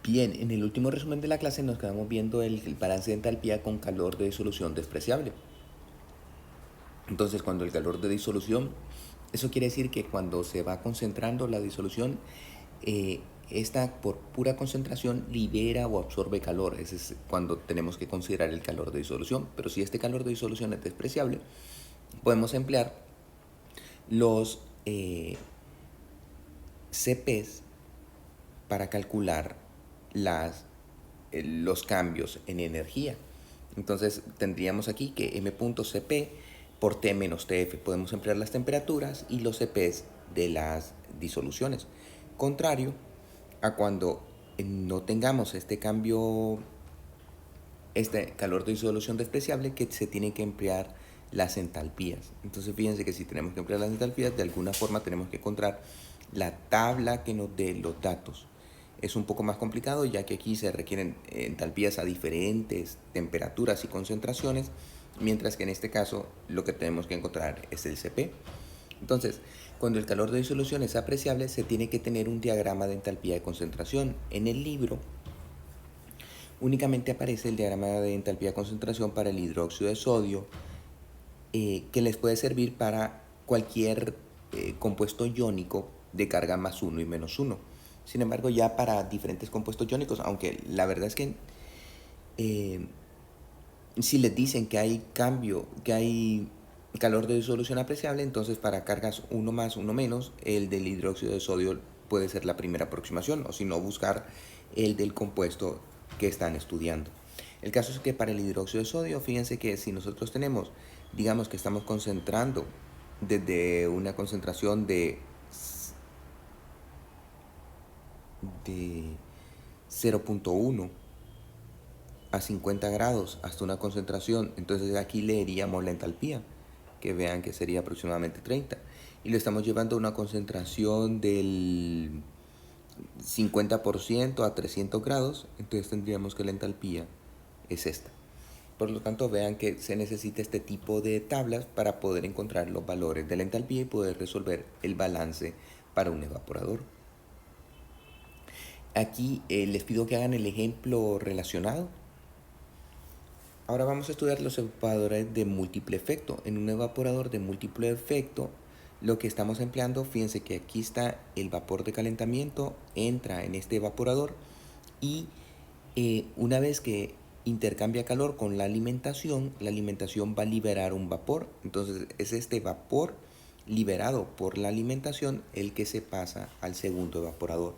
Bien, en el último resumen de la clase nos quedamos viendo el balance de entalpía con calor de disolución despreciable. Entonces, cuando el calor de disolución, eso quiere decir que cuando se va concentrando la disolución, esta por pura concentración libera o absorbe calor. Ese es cuando tenemos que considerar el calor de disolución. Pero si este calor de disolución es despreciable, podemos emplear los CPs para calcular los cambios en energía. Entonces tendríamos aquí que m.cp por T menos TF. Podemos emplear las temperaturas y los CPs de las disoluciones. Contrario a cuando no tengamos este cambio, este calor de disolución despreciable, que se tiene que emplear las entalpías. Entonces fíjense que si tenemos que emplear las entalpías, de alguna forma tenemos que encontrar la tabla que nos dé los datos. Es un poco más complicado ya que aquí se requieren entalpías a diferentes temperaturas y concentraciones, mientras que en este caso lo que tenemos que encontrar es el CP. Entonces, cuando el calor de disolución es apreciable, se tiene que tener un diagrama de entalpía de concentración. En el libro únicamente aparece el diagrama de entalpía de concentración para el hidróxido de sodio, que les puede servir para cualquier compuesto iónico de carga +1 y -1. Sin embargo, ya para diferentes compuestos iónicos, aunque la verdad es que si les dicen que hay cambio, que hay calor de disolución apreciable, entonces para cargas 1 más, 1 menos, el del hidróxido de sodio puede ser la primera aproximación, o si no, buscar el del compuesto que están estudiando. El caso es que para el hidróxido de sodio, fíjense que si nosotros tenemos, digamos que estamos concentrando desde una concentración de 0.1 a 50 grados hasta una concentración, entonces aquí leeríamos la entalpía, que vean que sería aproximadamente 30, y lo estamos llevando a una concentración del 50% a 300 grados, entonces tendríamos que la entalpía es esta. Por lo tanto, vean que se necesita este tipo de tablas para poder encontrar los valores de la entalpía y poder resolver el balance para un evaporador. Aquí les pido que hagan el ejemplo relacionado. Ahora vamos a estudiar los evaporadores de múltiple efecto. En un evaporador de múltiple efecto, lo que estamos empleando, fíjense que aquí está el vapor de calentamiento, entra en este evaporador y una vez que intercambia calor con la alimentación va a liberar un vapor. Entonces es este vapor liberado por la alimentación el que se pasa al segundo evaporador.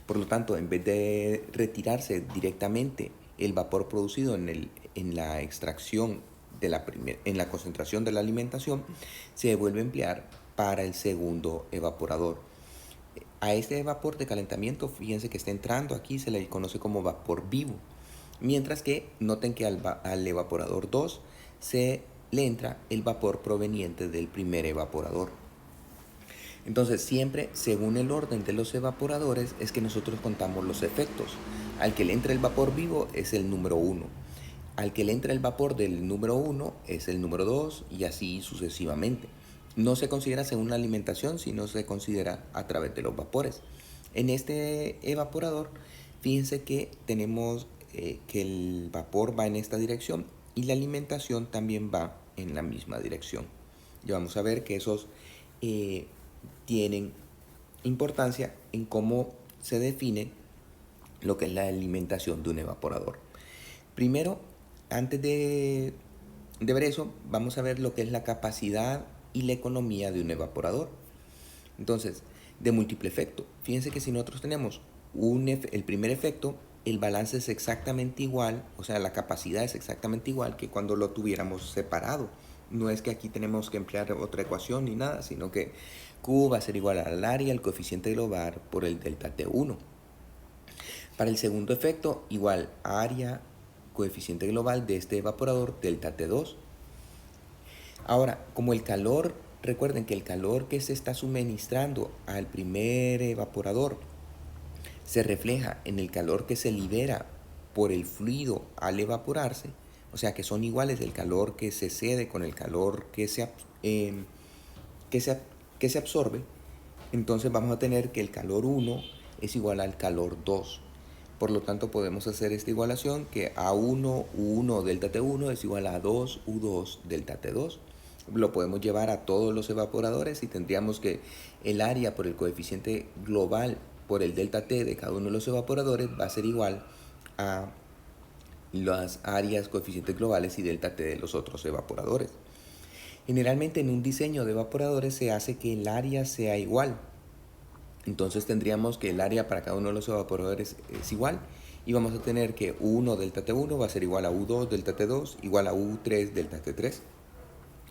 Por lo tanto, en vez de retirarse directamente el vapor producido en la extracción, en la concentración de la alimentación, se vuelve a emplear para el segundo evaporador. A este vapor de calentamiento, fíjense que está entrando aquí, se le conoce como vapor vivo. Mientras que noten que al evaporador 2 se le entra el vapor proveniente del primer evaporador. Entonces, siempre según el orden de los evaporadores es que nosotros contamos los efectos. Al que le entra el vapor vivo es el número 1. Al que le entra el vapor del número 1 es el número 2 y así sucesivamente. No se considera según la alimentación, sino se considera a través de los vapores. En este evaporador, fíjense que tenemos que el vapor va en esta dirección y la alimentación también va en la misma dirección. Ya vamos a ver que esos tienen importancia en cómo se define lo que es la alimentación de un evaporador. Primero, antes de ver eso, vamos a ver lo que es la capacidad y la economía de un evaporador. Entonces, de múltiple efecto. Fíjense que si nosotros tenemos el primer efecto, el balance es exactamente igual, o sea, la capacidad es exactamente igual que cuando lo tuviéramos separado. No es que aquí tenemos que emplear otra ecuación ni nada, sino que Q va a ser igual al área, el coeficiente global por el delta T1. Para el segundo efecto, igual área, coeficiente global de este evaporador, delta T2. Ahora, como el calor, recuerden que el calor que se está suministrando al primer evaporador se refleja en el calor que se libera por el fluido al evaporarse, o sea que son iguales el calor que se cede con el calor que se absorbe, entonces vamos a tener que el calor 1 es igual al calor 2. Por lo tanto, podemos hacer esta igualación que A1 U1 delta T1 es igual a 2 U2 delta T2. Lo podemos llevar a todos los evaporadores y tendríamos que el área por el coeficiente global por el delta T de cada uno de los evaporadores va a ser igual a las áreas coeficientes globales y delta T de los otros evaporadores. Generalmente en un diseño de evaporadores se hace que el área sea igual. Entonces tendríamos que el área para cada uno de los evaporadores es igual y vamos a tener que U1 delta T1 va a ser igual a U2 delta T2 igual a U3 delta T3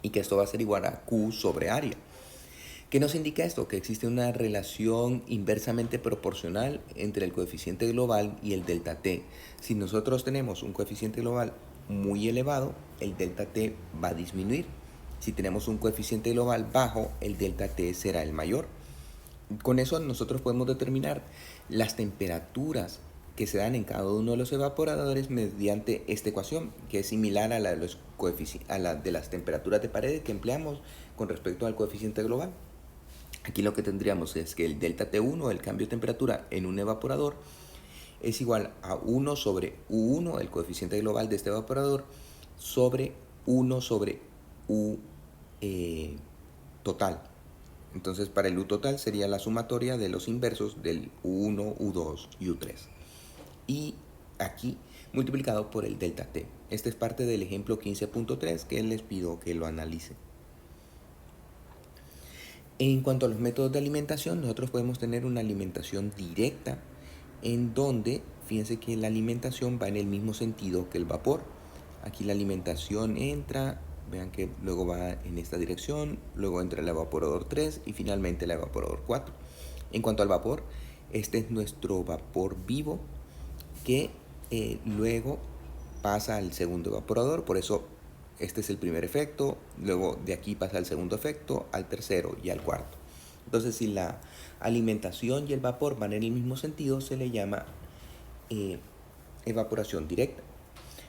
y que esto va a ser igual a Q sobre área. ¿Qué nos indica esto? Que existe una relación inversamente proporcional entre el coeficiente global y el delta T. Si nosotros tenemos un coeficiente global muy elevado, el delta T va a disminuir. Si tenemos un coeficiente global bajo, el delta T será el mayor. Con eso nosotros podemos determinar las temperaturas que se dan en cada uno de los evaporadores mediante esta ecuación, que es similar a la de las temperaturas de pared que empleamos con respecto al coeficiente global. Aquí lo que tendríamos es que el delta T1, el cambio de temperatura en un evaporador, es igual a 1 sobre U1, el coeficiente global de este evaporador, sobre 1 sobre U total. Entonces, para el U total sería la sumatoria de los inversos del U1, U2 y U3. Y aquí multiplicado por el delta T. Este es parte del ejemplo 15.3 que les pido que lo analicen. En cuanto a los métodos de alimentación, nosotros podemos tener una alimentación directa en donde, fíjense que la alimentación va en el mismo sentido que el vapor. Aquí la alimentación entra, vean que luego va en esta dirección, luego entra el evaporador 3 y finalmente el evaporador 4. En cuanto al vapor, este es nuestro vapor vivo que luego pasa al segundo evaporador, por eso este es el primer efecto, luego de aquí pasa al segundo efecto, al tercero y al cuarto. Entonces, si la alimentación y el vapor van en el mismo sentido, se le llama evaporación directa.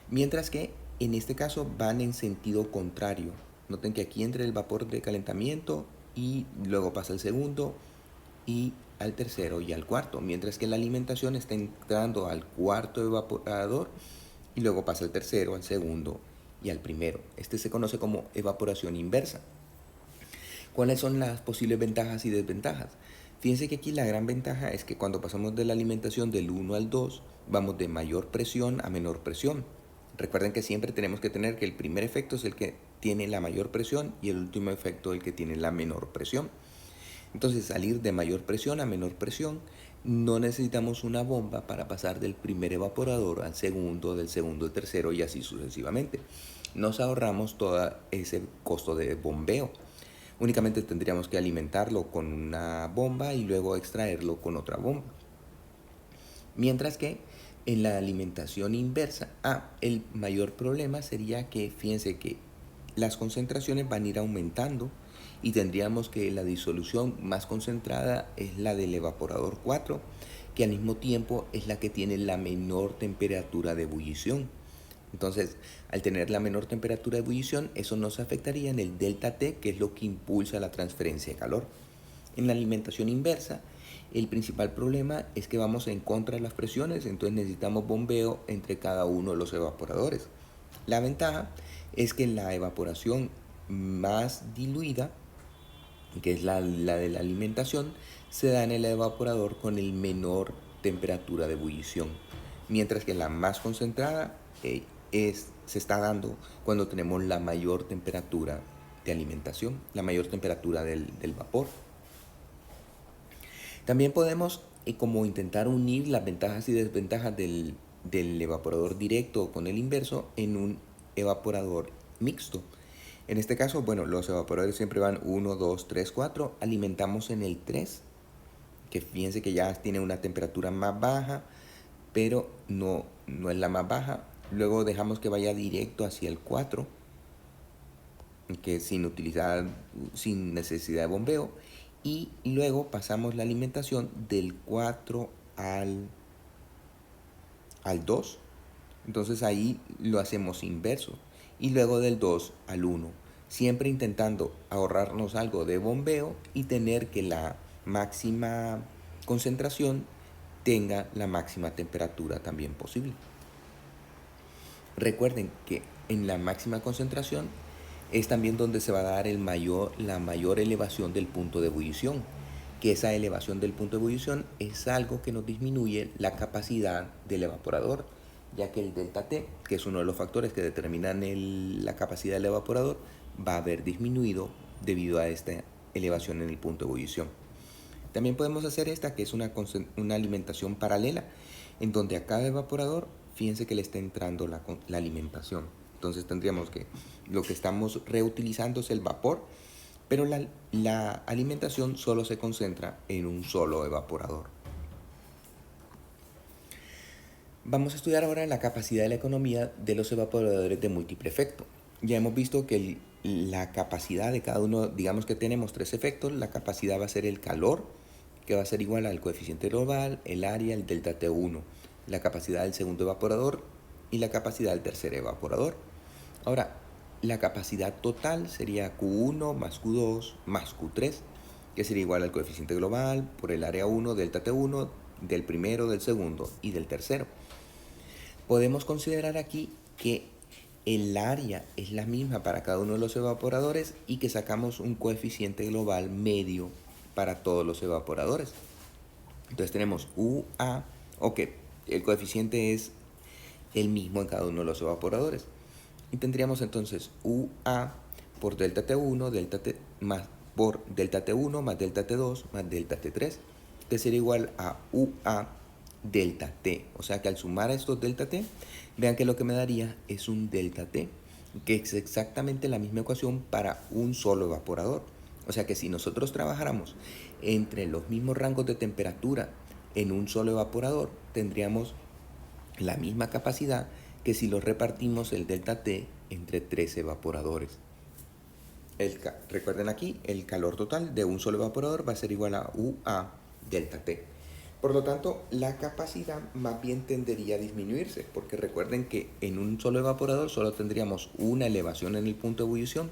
Mientras que en este caso van en sentido contrario. Noten que aquí entra el vapor de calentamiento y luego pasa al segundo y al tercero y al cuarto, mientras que la alimentación está entrando al cuarto evaporador y luego pasa al tercero, al segundo y al primero. Este se conoce como evaporación inversa. ¿Cuáles son las posibles ventajas y desventajas? Fíjense que aquí la gran ventaja es que cuando pasamos de la alimentación del 1 al 2, vamos de mayor presión a menor presión. Recuerden que siempre tenemos que tener que el primer efecto es el que tiene la mayor presión y el último efecto el que tiene la menor presión. Entonces, salir de mayor presión a menor presión, no necesitamos una bomba para pasar del primer evaporador al segundo, del segundo al tercero y así sucesivamente. Nos ahorramos todo ese costo de bombeo. Únicamente tendríamos que alimentarlo con una bomba y luego extraerlo con otra bomba. Mientras que en la alimentación inversa, el mayor problema sería que, fíjense que las concentraciones van a ir aumentando y tendríamos que la disolución más concentrada es la del evaporador 4, que al mismo tiempo es la que tiene la menor temperatura de ebullición. Entonces, al tener la menor temperatura de ebullición, eso nos afectaría en el delta T, que es lo que impulsa la transferencia de calor. En la alimentación inversa, el principal problema es que vamos en contra de las presiones, entonces necesitamos bombeo entre cada uno de los evaporadores. La ventaja es que la evaporación más diluida, que es la de la alimentación, se da en el evaporador con el menor temperatura de ebullición, mientras que la más concentrada se está dando cuando tenemos la mayor temperatura de alimentación, la mayor temperatura del vapor. También podemos como intentar unir las ventajas y desventajas del evaporador directo con el inverso en un evaporador mixto. En este caso, bueno, los evaporadores siempre van 1, 2, 3, 4. Alimentamos en el 3, que fíjense que ya tiene una temperatura más baja, pero no es la más baja. Luego dejamos que vaya directo hacia el 4, que sin necesidad de bombeo. Y luego pasamos la alimentación del 4 al 2. Entonces ahí lo hacemos inverso. Y luego del 2 al 1. Siempre intentando ahorrarnos algo de bombeo y tener que la máxima concentración tenga la máxima temperatura también posible. Recuerden que en la máxima concentración es también donde se va a dar la mayor elevación del punto de ebullición, que esa elevación del punto de ebullición es algo que nos disminuye la capacidad del evaporador, ya que el delta T, que es uno de los factores que determinan la capacidad del evaporador, va a haber disminuido debido a esta elevación en el punto de ebullición. También podemos hacer esta, que es una alimentación paralela, en donde a cada evaporador, fíjense que le está entrando la alimentación. Entonces tendríamos que lo que estamos reutilizando es el vapor, pero la alimentación solo se concentra en un solo evaporador. Vamos a estudiar ahora la capacidad de la economía de los evaporadores de múltiple efecto. Ya hemos visto que la capacidad de cada uno, digamos que tenemos 3 efectos, la capacidad va a ser el calor, que va a ser igual al coeficiente global, el área, el delta T1, la capacidad del segundo evaporador y la capacidad del tercer evaporador. Ahora, la capacidad total sería Q1 más Q2 más Q3, que sería igual al coeficiente global por el área 1, delta T1, del primero, del segundo y del tercero. Podemos considerar aquí que el área es la misma para cada uno de los evaporadores y que sacamos un coeficiente global medio para todos los evaporadores. Entonces tenemos UA, ok, el coeficiente es el mismo en cada uno de los evaporadores. Y tendríamos entonces UA por delta T1 por delta T1 más delta T2 más delta T3, que sería igual a UA delta T. O sea que al sumar a estos delta T, vean que lo que me daría es un delta T, que es exactamente la misma ecuación para un solo evaporador. O sea que si nosotros trabajáramos entre los mismos rangos de temperatura en un solo evaporador, tendríamos la misma capacidad que si lo repartimos el delta T entre 3 evaporadores. Recuerden aquí, el calor total de un solo evaporador va a ser igual a UA delta T. Por lo tanto, la capacidad más bien tendería a disminuirse, porque recuerden que en un solo evaporador solo tendríamos una elevación en el punto de ebullición,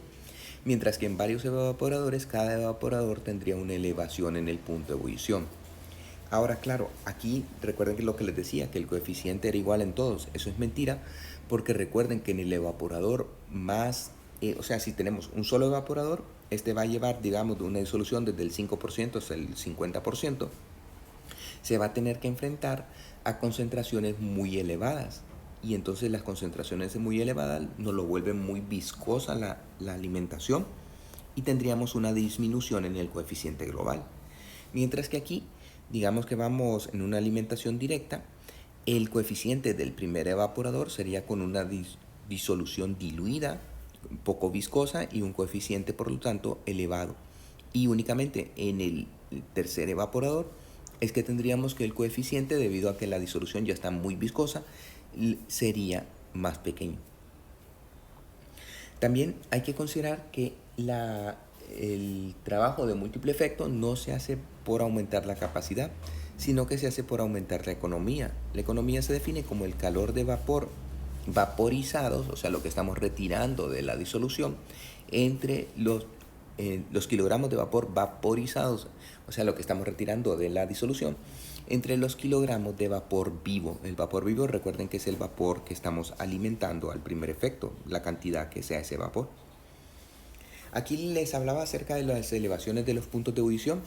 mientras que en varios evaporadores, cada evaporador tendría una elevación en el punto de ebullición. Ahora, claro, aquí recuerden que lo que les decía, que el coeficiente era igual en todos. Eso es mentira, porque recuerden que en el evaporador más, o sea, si tenemos un solo evaporador, este va a llevar, digamos, de una disolución desde el 5% hasta el 50%, se va a tener que enfrentar a concentraciones muy elevadas. Y entonces las concentraciones muy elevadas nos lo vuelven muy viscosa la alimentación y tendríamos una disminución en el coeficiente global. Mientras que aquí, digamos que vamos en una alimentación directa, el coeficiente del primer evaporador sería con una disolución diluida, poco viscosa y un coeficiente por lo tanto elevado. Y únicamente en el tercer evaporador es que tendríamos que el coeficiente, debido a que la disolución ya está muy viscosa, sería más pequeño. También hay que considerar que el trabajo de múltiple efecto no se hace por aumentar la capacidad, sino que se hace por aumentar la economía. La economía se define como el calor de vapor vaporizados, o sea, lo que estamos retirando de la disolución, entre los kilogramos de vapor vaporizados, o sea, lo que estamos retirando de la disolución, entre los kilogramos de vapor vivo. El vapor vivo, recuerden que es el vapor que estamos alimentando al primer efecto, la cantidad que sea ese vapor. Aquí les hablaba acerca de las elevaciones de los puntos de ebullición.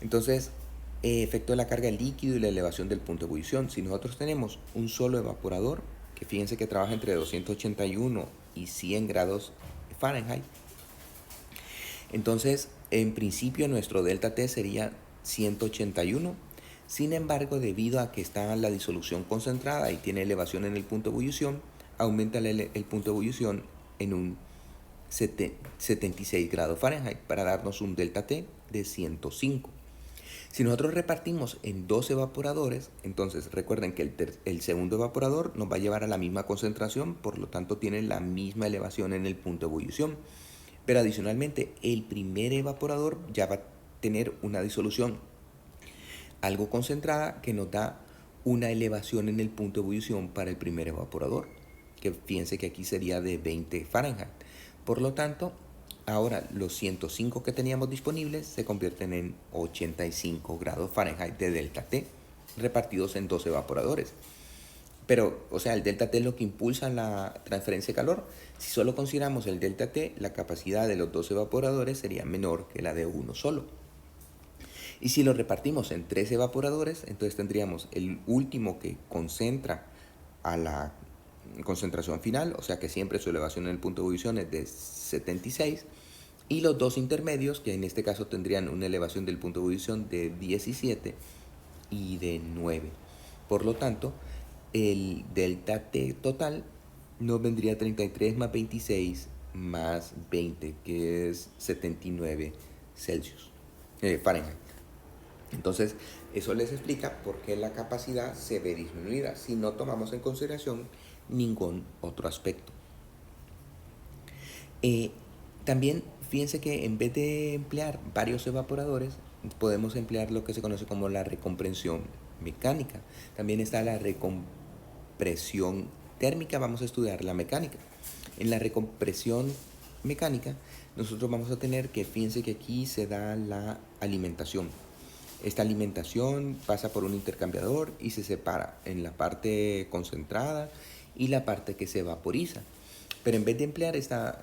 Entonces, efecto de la carga del líquido y la elevación del punto de ebullición. Si nosotros tenemos un solo evaporador, que fíjense que trabaja entre 281 y 100 grados Fahrenheit, entonces, en principio, nuestro delta T sería 181. Sin embargo, debido a que está la disolución concentrada y tiene elevación en el punto de ebullición, aumenta el punto de ebullición en un 76 grados Fahrenheit para darnos un delta T de 105. Si nosotros repartimos en 2 evaporadores, entonces recuerden que el segundo evaporador nos va a llevar a la misma concentración, por lo tanto tiene la misma elevación en el punto de ebullición. Pero adicionalmente, el primer evaporador ya va a tener una disolución algo concentrada que nos da una elevación en el punto de ebullición para el primer evaporador, que fíjense que aquí sería de 20 Fahrenheit. Por lo tanto, ahora los 105 que teníamos disponibles se convierten en 85 grados Fahrenheit de delta T. repartidos en 2 evaporadores. Pero, o sea, el delta T es lo que impulsa la transferencia de calor. Si solo consideramos el delta T, la capacidad de los 2 evaporadores sería menor que la de uno solo. Y si lo repartimos en 3 evaporadores, entonces tendríamos el último que concentra a la concentración final, o sea que siempre su elevación en el punto de ebullición es de 76, y los 2 intermedios, que en este caso tendrían una elevación del punto de ebullición de 17 y de 9. Por lo tanto, el delta T total nos vendría 33 más 26 más 20, que es 79 Celsius, Fahrenheit. Entonces, eso les explica por qué la capacidad se ve disminuida si no tomamos en consideración ningún otro aspecto. También fíjense que en vez de emplear varios evaporadores, podemos emplear lo que se conoce como la recompresión mecánica. También está la recompresión térmica, vamos a estudiar la mecánica. En la recompresión mecánica, nosotros vamos a tener que, fíjense que aquí se da la alimentación. Esta alimentación pasa por un intercambiador y se separa en la parte concentrada y la parte que se vaporiza. Pero en vez de emplear esta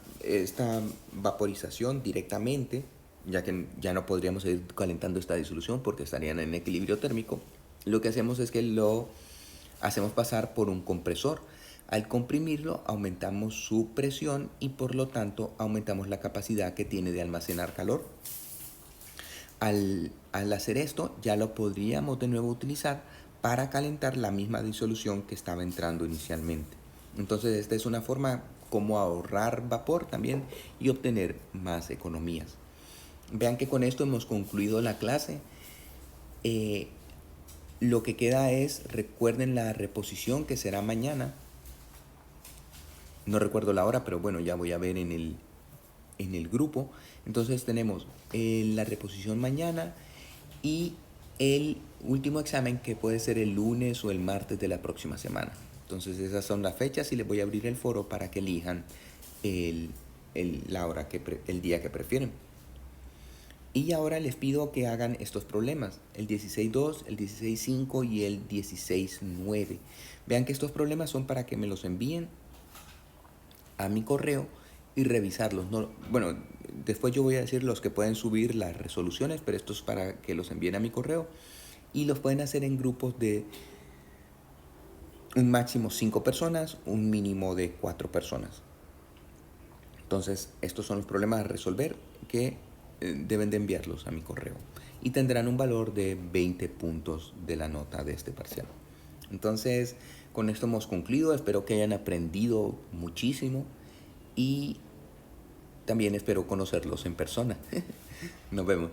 vaporización directamente, ya que ya no podríamos seguir calentando esta disolución porque estarían en equilibrio térmico, lo que hacemos es que lo hacemos pasar por un compresor. Al comprimirlo aumentamos su presión y por lo tanto aumentamos la capacidad que tiene de almacenar calor. Al hacer esto ya lo podríamos de nuevo utilizar para calentar la misma disolución que estaba entrando inicialmente. Entonces esta es una forma como ahorrar vapor también y obtener más economías. Vean que con esto hemos concluido la clase. Lo que queda es, recuerden la reposición que será mañana. No recuerdo la hora, pero bueno, ya voy a ver en el grupo. Entonces tenemos la reposición mañana y el último examen que puede ser el lunes o el martes de la próxima semana. Entonces esas son las fechas y les voy a abrir el foro para que elijan la hora el día que prefieren. Y ahora les pido que hagan estos problemas, el 16.2, el 16.5 y el 16.9. Vean que estos problemas son para que me los envíen a mi correo y revisarlos. No, bueno, después yo voy a decir los que pueden subir las resoluciones, pero esto es para que los envíen a mi correo y los pueden hacer en grupos de un máximo 5 personas, un mínimo de 4 personas. Entonces, estos son los problemas a resolver que deben de enviarlos a mi correo y tendrán un valor de 20 puntos de la nota de este parcial. Entonces, con esto hemos concluido. Espero que hayan aprendido muchísimo y también espero conocerlos en persona. Nos vemos.